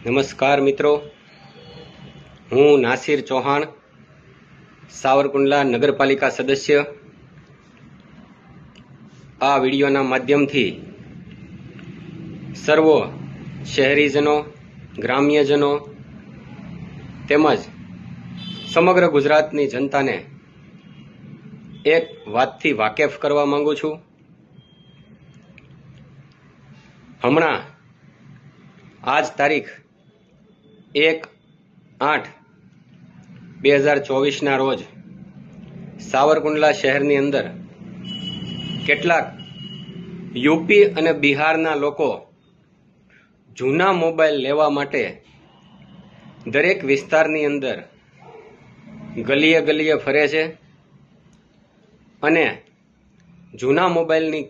નમસ્કાર મિત્રો, હું નાસિર ચૌહાણ, સાવરકુંડલા નગરપાલિકા સદસ્ય આ વિડીયોના માધ્યમથી સર્વ શહેરીજનો, ગ્રામ્યજનો તેમજ સમગ્ર ગુજરાતની જનતાને એક વાતથી વાકેફ કરવા માંગુ છું. હમણાં આજ તારીખ 1/8/2024ના રોજ સાવરકુંડલા શહેરની અંદર કેટલાક યુપી અને બિહારના લોકો જૂના મોબાઈલ લેવા માટે દરેક વિસ્તારની અંદર ગલીએ ગલીએ ફરે છે અને જૂના મોબાઈલની